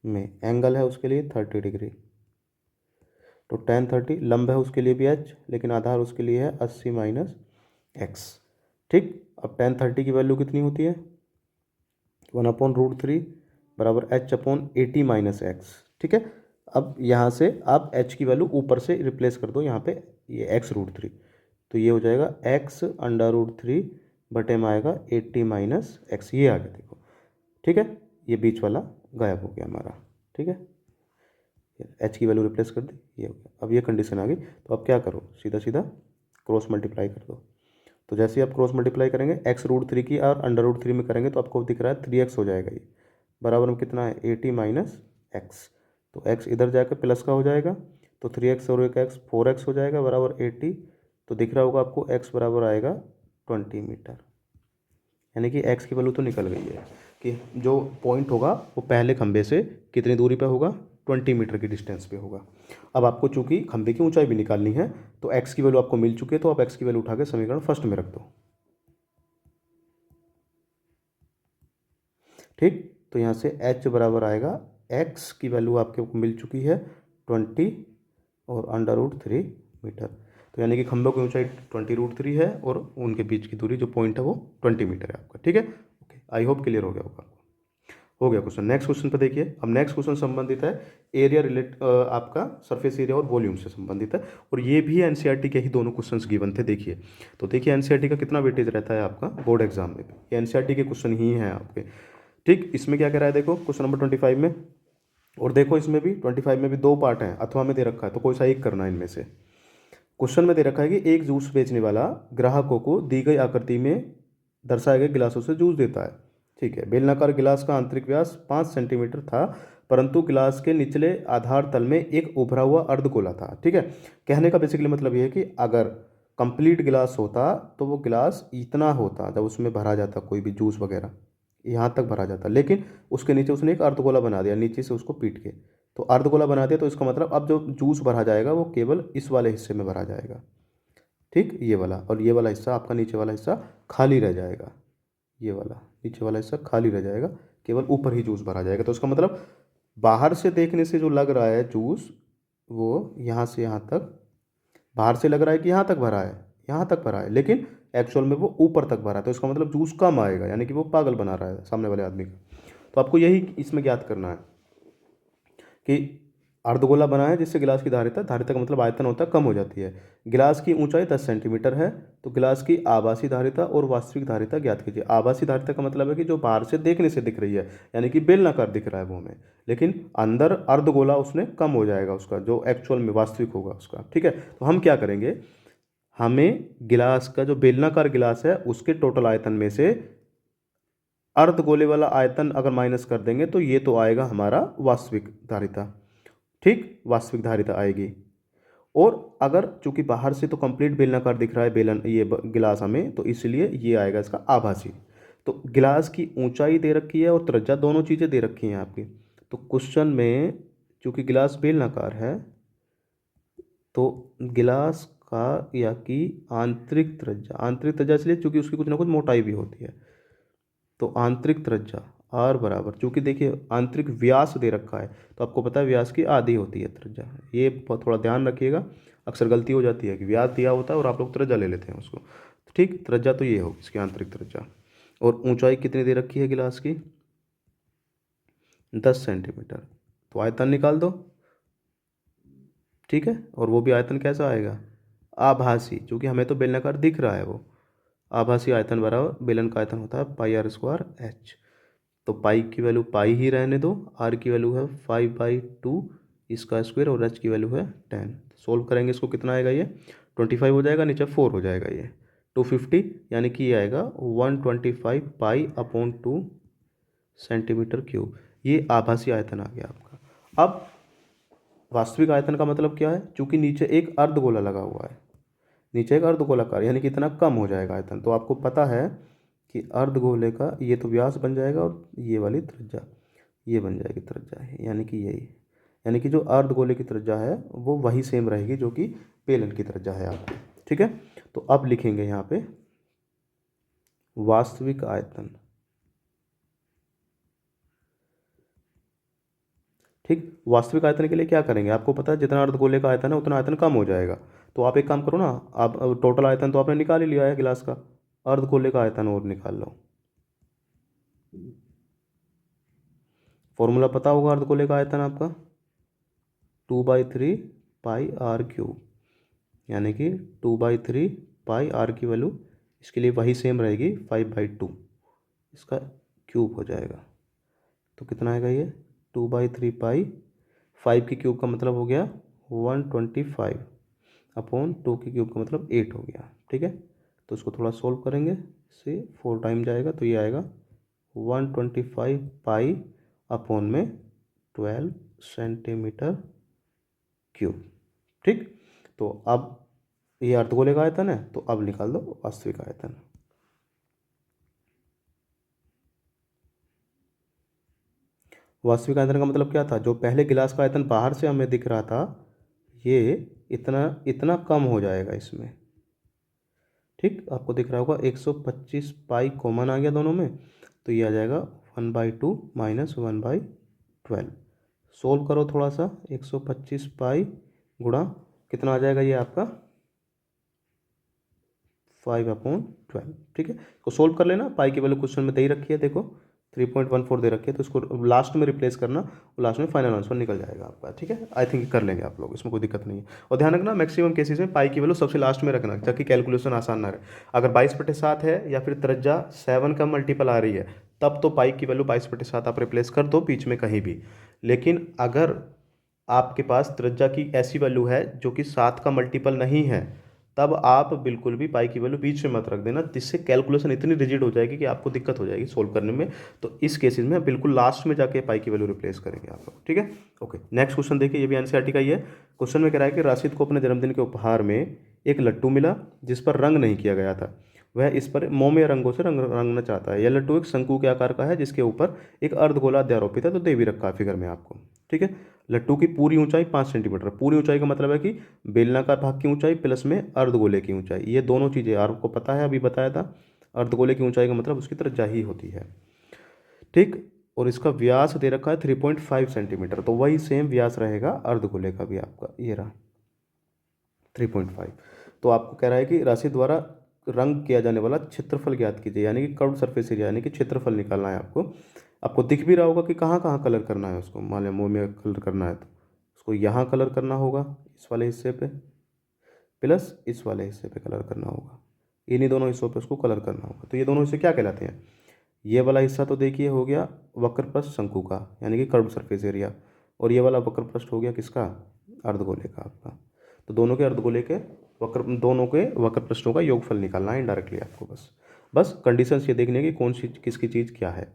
Speaker 1: में, एंगल है उसके लिए 30 डिग्री, तो tan 30, लंब है उसके लिए भी h, लेकिन आधार उसके लिए है 80 माइनस एक्स। ठीक, अब टेन 30 की वैल्यू कितनी होती है? 1/√3 बराबर h/80 - x। ठीक है, अब यहाँ से आप h की वैल्यू ऊपर से रिप्लेस कर दो यहाँ पे, ये x√3, तो ये हो जाएगा x√3 बटे में आएगा 80 - x, ये आ गया देखो। ठीक है, ये बीच वाला गायब हो गया हमारा। ठीक है, h की वैल्यू रिप्लेस कर दी, ये हो गया। अब ये कंडीशन आ गई, तो अब क्या करो, सीधा सीधा क्रॉस मल्टीप्लाई कर दो। तो जैसे ही आप क्रॉस मल्टीप्लाई करेंगे x√3 की और अंडर√3 में करेंगे तो आपको दिख रहा है 3x हो जाएगा, ये बराबर में कितना है 80 - x। तो x इधर जाकर प्लस का हो जाएगा, तो 3x और एक x 4x हो जाएगा बराबर 80। तो दिख रहा होगा आपको x बराबर आएगा 20 मीटर, यानी कि x की वैल्यू तो निकल गई है कि जो पॉइंट होगा वो पहले खंबे से कितनी दूरी पे होगा, 20 मीटर की डिस्टेंस पे होगा। अब आपको चूंकि खंबे की ऊंचाई भी निकालनी है तो x की वैल्यू आपको मिल चुकी है, तो आप x की वैल्यू उठा के समीकरण फर्स्ट में रख दो। ठीक, तो यहाँ से h बराबर आएगा, x की वैल्यू आपके को मिल चुकी है 20 और अंडर√3 मीटर। तो यानी कि खंभों की ऊंचाई 20√3 है और उनके बीच की दूरी जो पॉइंट है वो 20 मीटर है आपका। ठीक है, ओके, आई होप क्लियर हो गया होगा। हो गया क्वेश्चन। नेक्स्ट क्वेश्चन पर देखिए, अब नेक्स्ट क्वेश्चन संबंधित है एरिया आपका सरफेस एरिया और वॉल्यूम से संबंधित है, और ये भी एनसीईआरटी के ही दोनों क्वेश्चंस गिवन थे। देखिए, तो देखिए एनसीईआरटी का कितना वेटेज रहता है आपका बोर्ड एग्जाम में, ये एनसीईआरटी के क्वेश्चन ही हैं आपके। ठीक, इसमें क्या कह रहा है देखो क्वेश्चन नंबर 25 में, और देखो इसमें भी 25 में भी दो पार्ट हैं, अथवा में दे रखा है, तो कोई सा एक करना है इनमें से। क्वेश्चन में दे रखा है कि एक जूस बेचने वाला ग्राहकों को दी गई आकृति में दर्शाए गए गिलासों से जूस देता है। ठीक है, बेलनाकार गिलास का आंतरिक व्यास 5 सेंटीमीटर था, परंतु गिलास के निचले आधार तल में एक उभरा हुआ अर्धगोला था। ठीक है, कहने का बेसिकली मतलब ये है कि अगर कंप्लीट गिलास होता तो वो गिलास इतना होता, जब उसमें भरा जाता कोई भी जूस वगैरह यहाँ तक भरा जाता, लेकिन उसके नीचे उसने एक अर्धगोला बना दिया नीचे से उसको पीट के, तो अर्धगोला बना दिया, तो इसका मतलब अब जो जूस भरा जाएगा वो केवल इस वाले हिस्से में भरा जाएगा। ठीक, ये वाला, और ये वाला हिस्सा आपका नीचे वाला हिस्सा खाली रह जाएगा, ये वाला नीचे वाला हिस्सा खाली रह जाएगा, केवल ऊपर ही जूस भरा जाएगा। तो इसका मतलब बाहर से देखने से जो लग रहा है जूस, वो यहाँ से यहाँ तक, बाहर से लग रहा है कि यहाँ तक भरा है, यहाँ तक भरा है, लेकिन एक्चुअल में वो ऊपर तक भरा है, तो इसका मतलब जूस कम आएगा, यानी कि वो पागल बना रहा है सामने वाले आदमी का। तो आपको यही इसमें ज्ञात करना है कि अर्धगोला बना है जिससे गिलास की धारिता, धारिता का मतलब आयतन होता है, कम हो जाती है। गिलास की ऊंचाई 10 सेंटीमीटर है, तो गिलास की आभासी धारिता और वास्तविक धारिता ज्ञात कीजिए। आभासी धारिता का मतलब है कि जो बाहर से देखने से दिख रही है, यानी कि बेलनाकार दिख रहा है वो हमें, लेकिन अंदर अर्धगोला उसने कम हो जाएगा उसका, जो एक्चुअल में वास्तविक होगा उसका। ठीक है, तो हम क्या करेंगे, हमें गिलास का जो बेलनाकार गिलास है उसके टोटल आयतन में से अर्धगोले वाला आयतन अगर माइनस कर देंगे तो ये तो आएगा हमारा वास्तविक धारिता। ठीक, वास्तविक धारिता आएगी। और अगर चूंकि बाहर से तो कंप्लीट बेलनाकार दिख रहा है बेलन ये गिलास हमें, तो इसलिए ये आएगा इसका आभासी। तो गिलास की ऊंचाई दे रखी है और त्रिज्या, दोनों चीज़ें दे रखी हैं आपकी। तो क्वेश्चन में चूंकि गिलास बेलनाकार है तो गिलास का या कि आंतरिक त्रिज्या इसलिए चूंकि उसकी कुछ ना कुछ मोटाई भी होती है, तो आंतरिक त्रिज्या आर बराबर, चूंकि देखिए आंतरिक व्यास दे रखा है तो आपको पता है व्यास की आधी होती है त्रिज्या, ये थोड़ा ध्यान रखिएगा, अक्सर गलती हो जाती है कि व्यास दिया होता है और आप लोग त्रिज्या ले लेते हैं उसको। ठीक, त्रिज्या तो ये हो इसकी आंतरिक त्रिज्या, और ऊंचाई कितनी दे रखी है गिलास की, 10 सेंटीमीटर। तो आयतन निकाल दो। ठीक है, और वो भी आयतन कैसा आएगा, आभासी, क्योंकि हमें तो बेलनाकार दिख रहा है वो। आभासी आयतन बराबर बेलन का आयतन होता है πr²h। तो पाई की वैल्यू पाई ही रहने दो, आर की वैल्यू है 5/2 इसका स्क्वायर, और एच की वैल्यू है 10। सोल्व करेंगे इसको, कितना आएगा ये 25 हो जाएगा, नीचे 4 हो जाएगा, ये 250, यानी कि ये आएगा 125π/2 सेंटीमीटर क्यूब। ये आभासी आयतन आ गया आपका। अब वास्तविक आयतन का मतलब क्या है, चूंकि नीचे एक अर्धगोला लगा हुआ है, नीचे एक अर्धगोलाकार, यानी कि इतना कम हो जाएगा आयतन। तो आपको पता है कि अर्धगोले का ये तो व्यास बन जाएगा और ये वाली त्रिज्या ये बन जाएगी त्रिज्या, यानी कि यही, यानी कि जो अर्धगोले की त्रिज्या है वो वही सेम रहेगी जो कि बेलन की त्रिज्या है आपकी। ठीक है, तो अब लिखेंगे यहाँ पे वास्तविक आयतन। ठीक, वास्तविक आयतन के लिए क्या करेंगे, आपको पता है जितना अर्धगोले का आयतन है उतना आयतन कम हो जाएगा, तो आप एक काम करो ना, आप टोटल आयतन तो आपने निकाल ही लिया है गिलास का, अर्धगोले का आयतन और निकाल लो। फॉर्मूला पता होगा अर्धगोले का आयतन आपका 2/3 πr³, यानी कि 2/3 πr की वैल्यू इसके लिए वही सेम रहेगी 5/2, इसका क्यूब हो जाएगा। तो कितना आएगा ये 2/3 π, 5 की क्यूब का मतलब हो गया 125 अपॉन 2 की क्यूब का मतलब 8 हो गया। ठीक है, तो इसको थोड़ा सोल्व करेंगे, से 4 टाइम जाएगा तो ये आएगा 125 π अपॉन में 12 सेंटीमीटर क्यूब। ठीक, तो अब ये अर्धगोले का आयतन है, तो अब निकाल दो वास्तविक आयतन। वास्तविक आयतन का मतलब क्या था, जो पहले गिलास का आयतन बाहर से हमें दिख रहा था ये इतना इतना कम हो जाएगा इसमें। ठीक, आपको दिख रहा होगा 125 पाई कॉमन आ गया दोनों में, तो ये आ जाएगा 1/2 माइनस 1/12। सोल्व करो थोड़ा सा, 125 पाई गुणा कितना आ जाएगा ये आपका 5/12। ठीक है, तो सोल्व कर लेना, पाई की वैल्यू क्वेश्चन में दे ही रखी है, देखो 3.14 दे रखी है, तो इसको लास्ट में रिप्लेस करना, लास्ट में फाइनल आंसर निकल जाएगा आपका। ठीक है, आई थिंक कर लेंगे आप लोग, इसमें कोई दिक्कत नहीं है। और ध्यान रखना मैक्सिमम केसेस में पाई की वैल्यू सबसे लास्ट में रखना, ताकि कैलकुलेशन आसान ना रहे। अगर 22/7 है या फिर त्रिज्या 7 का मल्टीपल आ रही है, तब तो पाई की वैल्यू 22/7 आप रिप्लेस कर दो बीच में कहीं भी। लेकिन अगर आपके पास त्रिज्या की ऐसी वैल्यू है जो कि 7 का मल्टीपल नहीं है, तब आप बिल्कुल भी पाई की वैल्यू बीच में मत रख देना, जिससे कैलकुलेशन इतनी रिजिड हो जाएगी कि आपको दिक्कत हो जाएगी सोल्व करने में। तो इस केसेस में बिल्कुल लास्ट में जाके पाई की वैल्यू रिप्लेस करेंगे आप लोग। ठीक है, ओके, नेक्स्ट क्वेश्चन देखिए, ये भी एनसीईआरटी का ही है। क्वेश्चन में कह रहा है कि राशिद को अपने जन्मदिन के उपहार में एक लट्टू मिला जिस पर रंग नहीं किया गया था। वह इस पर मोमे रंगों से रंगना चाहता है। यह लट्टू एक शंकु के आकार का है जिसके ऊपर एक अर्धगोला अध्यारोपित है, तो दे भी रखा है फिगर में आपको। ठीक है, लट्टू की पूरी ऊंचाई 5 सेंटीमीटर, पूरी ऊंचाई का मतलब है कि बेलनाकार भाग की ऊंचाई प्लस में अर्धगोले की ऊंचाई, ये दोनों चीज़ें आपको पता है, अभी बताया था। अर्धगोले की ऊंचाई का मतलब उसकी त्रिज्या ही होती है। ठीक, और इसका व्यास दे रखा है 3.5 सेंटीमीटर, तो वही सेम व्यास रहेगा अर्धगोले का भी आपका, ये रहा 3.5। तो आपको कह रहा है कि राशि द्वारा रंग किया जाने वाला क्षेत्रफल ज्ञात कीजिए, यानी कि कर्व सरफेस एरिया, यानी कि क्षेत्रफल निकालना है आपको। आपको दिख भी रहा होगा कि कहाँ कहाँ कलर करना है उसको, मान लिया मुँह में कलर करना है तो उसको यहाँ कलर करना होगा इस वाले हिस्से पे, प्लस इस वाले हिस्से पे कलर करना होगा, इन्हीं दोनों हिस्सों पे उसको कलर करना होगा। तो ये दोनों हिस्से क्या कहलाते हैं, ये वाला हिस्सा तो देखिए हो गया वक्रपृष्ठ शंकु का, यानी कि कर्व सरफेस एरिया, और ये वाला वक्रपृष्ठ हो गया किसका, अर्धगोले का आपका। तो दोनों के अर्धगोले के दोनों के वक्रपृष्ठों का योगफल निकालना है इनडायरेक्टली आपको। बस बस कंडीशंस ये देखने की कौन सी किसकी चीज़ क्या है।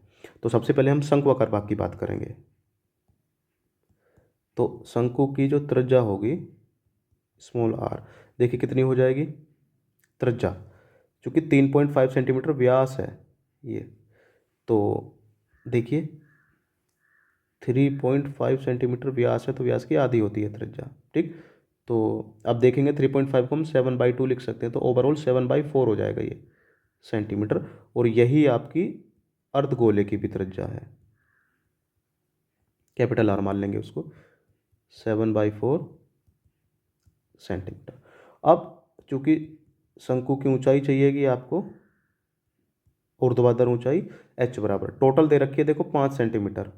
Speaker 1: तो सबसे पहले हम शंकु आकार भाग की बात करेंगे। तो शंकु की जो त्रिज्या होगी स्मॉल r, देखिए कितनी हो जाएगी त्रिज्या, चूँकि 3.5 सेंटीमीटर व्यास है ये, तो देखिए 3.5 सेंटीमीटर व्यास है, तो व्यास की आधी होती है त्रिज्या। ठीक, तो अब देखेंगे 3.5 को हम 7/2 लिख सकते हैं, तो ओवरऑल 7/4 हो जाएगा ये सेंटीमीटर, और यही आपकी अर्धगोले की भी त्रिज्या है, कैपिटल आर मान लेंगे उसको, 7/4 सेंटीमीटर। अब चूंकि शंकु की ऊंचाई चाहिएगी आपको, ऊर्ध्वाधर ऊंचाई h बराबर टोटल दे रखी है देखो 5 सेंटीमीटर,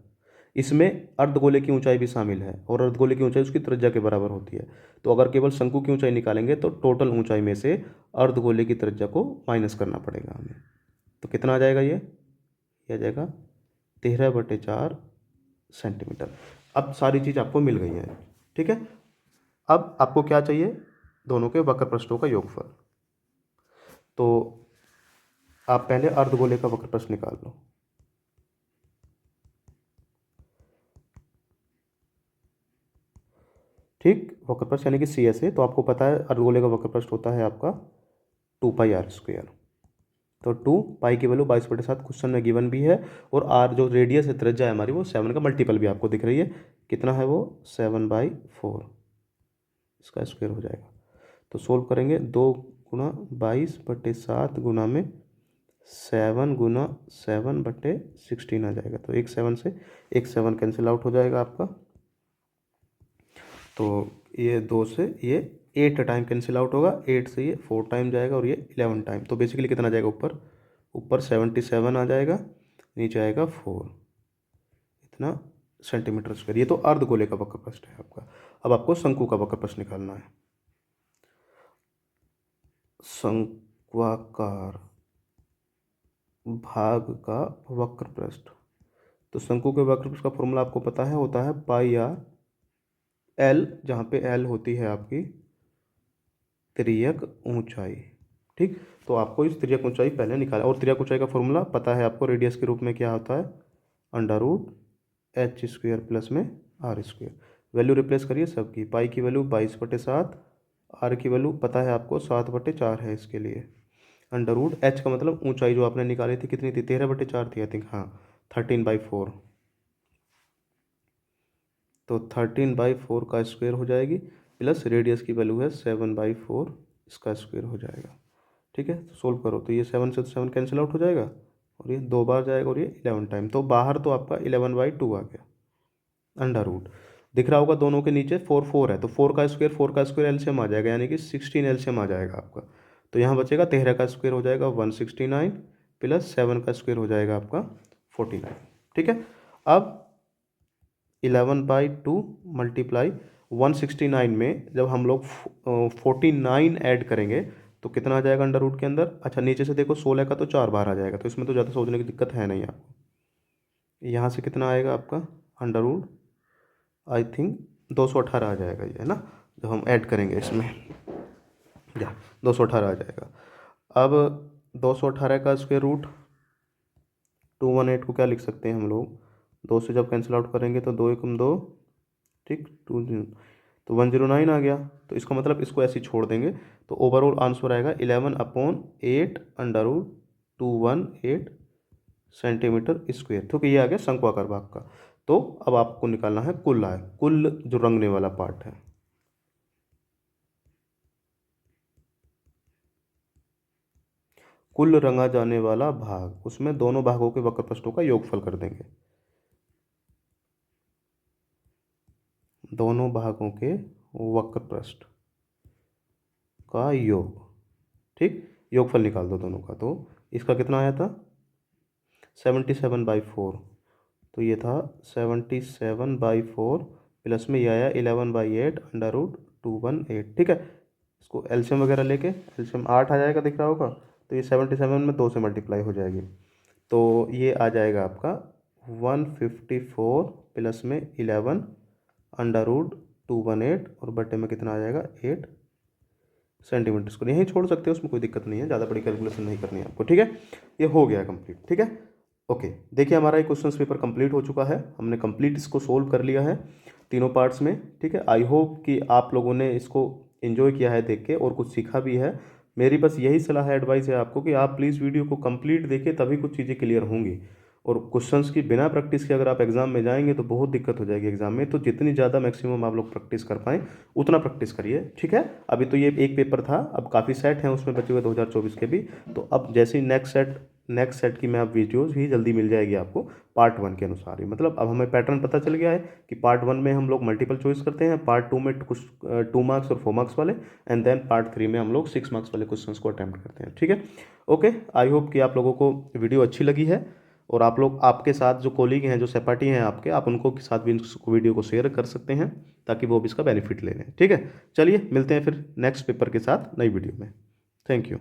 Speaker 1: इसमें अर्धगोले की ऊंचाई भी शामिल है, और अर्धगोले की ऊंचाई उसकी त्रिज्या के बराबर होती है। तो अगर केवल शंकु की ऊंचाई निकालेंगे तो टोटल ऊंचाई में से अर्धगोले की त्रिज्या को माइनस करना पड़ेगा हमें। तो कितना आ जाएगा ये आ जाएगा 13/4 सेंटीमीटर। अब सारी चीज़ आपको मिल गई है। ठीक है, अब आपको क्या चाहिए, दोनों के वक्र पृष्ठों का योगफल। तो आप पहले अर्धगोले का वक्र प्रश्न निकाल लो। ठीक, वक्र प्रश्न यानी कि CSA, तो आपको पता है अर्धगोले का वक्र प्रश्न होता है आपका 2πr²। तो 2 की वैल्यू 22/7 क्वेश्चन में गिवन भी है, और r जो रेडियस है त्रिज्या है हमारी वो 7 का मल्टीपल भी आपको दिख रही है, कितना है वो 7/4, इसका स्क्वायर हो जाएगा। तो सोल्व करेंगे, 2 गुना 22/7 गुना में 7 गुना 7/16 आ जाएगा, तो एक 7 से एक 7 कैंसिल आउट हो जाएगा आपका, तो ये 2 से ये 8 टाइम कैंसिल आउट होगा, 8 से ये 4 टाइम जाएगा और ये 11 टाइम, तो बेसिकली कितना जाएगा ऊपर, ऊपर 77 आ जाएगा, नीचे आएगा 4, इतना सेंटीमीटर स्क्वायर। ये तो अर्धगोले का वक्र प्रस्थ है आपका। अब आपको शंकु का वक्र प्रस्थ निकालना है। शंक्वाकार भाग का वक्र पृष्ठ, तो शंकु के वक्र पृष्ठ का फॉर्मूला आपको पता है, होता है पाई आर एल, जहाँ पे एल होती है आपकी तिर्यक ऊंचाई। ठीक, तो आपको इस तिर्यक ऊंचाई पहले निकाला, और तिर्यक ऊंचाई का फॉर्मूला पता है आपको, रेडियस के रूप में क्या होता है, under root H square plus में आर स्क्वेयर। वैल्यू रिप्लेस करिए सबकी, पाई की वैल्यू 22/7, आर की वैल्यू पता है आपको 7/4 है इसके लिए, अंडर रूट एच का मतलब ऊंचाई जो आपने निकाली थी कितनी थी, 13/4 थी आई थिंक, हाँ 13/4, तो 13/4 का स्क्वायर हो जाएगी, प्लस रेडियस की वैल्यू है 7/4, इसका स्क्वायर हो जाएगा। ठीक है, तो सोल्व करो, तो ये 7 से 7 कैंसिल आउट हो जाएगा, और ये 2 बार जाएगा, और ये 11 टाइम, तो बाहर तो आपका 11/2 आ गया, अंडर रूट दिख रहा होगा दोनों के नीचे 4 है, तो 4 का स्क्वायर एलसीएम आ जाएगा, यानी कि 16 एलसीएम आ जाएगा आपका, तो यहाँ बचेगा 13 का स्क्वायर हो जाएगा 169, प्लस 7 का स्क्वायर हो जाएगा आपका 49। ठीक है, अब 11/2 मल्टीप्लाई 169 में जब हम लोग 49 ऐड करेंगे तो कितना आ जाएगा अंडर रूट के अंदर, अच्छा नीचे से देखो 16 का तो 4 बार आ जाएगा, तो इसमें तो ज़्यादा सोचने की दिक्कत है नहीं आपको। यहाँ से कितना आएगा आपका अंडर रूट, आई थिंक 218 आ जाएगा ये, है ना, जब हम ऐड करेंगे इसमें, या 218 आ जाएगा। अब 218 का स्क्वायर रूट 218 को क्या लिख सकते हैं हम लोग, 2 से जब कैंसिल आउट करेंगे तो 2 एकम 2, ठीक 2 तो 109 आ गया, तो इसका मतलब इसको ऐसे ही छोड़ देंगे, तो ओवरऑल आंसर आएगा 11/8 अंडर रूट 218 सेंटीमीटर स्क्वायर। तो ये आ गया शंक्वाकार भाग का। तो अब आपको निकालना है कुल आय, कुल जो रंगने वाला पार्ट है, कुल रंगा जाने वाला भाग, उसमें दोनों भागों के वक्र पृष्ठों का योगफल कर देंगे, दोनों भागों के वक्र पृष्ठ का योग। ठीक, योगफल निकाल दो दोनों का, तो इसका कितना आया था 77/4, तो ये था 77/4, प्लस में ये आया 11/8 अंडर रूट 218। ठीक है, इसको एलसीएम वगैरह लेके, एलसीएम 8 आ जाएगा दिख रहा होगा, तो ये 77 में 2 से मल्टीप्लाई हो जाएगी, तो ये आ जाएगा आपका 154 प्लस में 11 अंडर रूट 218, और बटे में कितना आ जाएगा 8 सेंटीमीटर स्क्वायर। यहीं छोड़ सकते हो, उसमें कोई दिक्कत नहीं है, ज़्यादा बड़ी कैलकुलेशन नहीं करनी है आपको। ठीक है, ये हो गया कंप्लीट। ठीक है, ओके, देखिए हमारा ये क्वेश्चन पेपर कंप्लीट हो चुका है, हमने कंप्लीट इसको सोल्व कर लिया है तीनों पार्ट्स में। ठीक है, आई होप कि आप लोगों ने इसको एंजॉय किया है देख के, और कुछ सीखा भी है। मेरी बस यही सलाह है, एडवाइस है आपको कि आप प्लीज़ वीडियो को कंप्लीट देखें, तभी कुछ चीज़ें क्लियर होंगी। और क्वेश्चंस की बिना प्रैक्टिस के अगर आप एग्जाम में जाएंगे तो बहुत दिक्कत हो जाएगी एग्जाम में, तो जितनी ज़्यादा मैक्सिमम आप लोग प्रैक्टिस कर पाएँ उतना प्रैक्टिस करिए। ठीक है, अभी तो ये एक पेपर था, अब काफ़ी सेट हैं उसमें बचे हुए 2024 के भी, तो अब जैसे ही नेक्स्ट सेट की मैं आप वीडियोस भी जल्दी मिल जाएगी आपको पार्ट 1 के अनुसार ही। मतलब अब हमें पैटर्न पता चल गया है कि पार्ट 1 में हम लोग मल्टीपल चॉइस करते हैं, पार्ट 2 में कुछ 2 मार्क्स और 4 मार्क्स वाले, एंड देन पार्ट 3 में हम लोग 6 मार्क्स वाले क्वेश्चंस को अटैम्प्ट करते हैं। ठीक है, ओके, आई होप कि आप लोगों को वीडियो अच्छी लगी है, और आप लोग आपके साथ जो कोलीग हैं, जो सहपाठी हैं आपके, आप उनको के साथ भी इस वीडियो को शेयर कर सकते हैं, ताकि वो भी इसका बेनिफिट ले लें। ठीक है, चलिए मिलते हैं फिर नेक्स्ट पेपर के साथ नई वीडियो में। Thank you.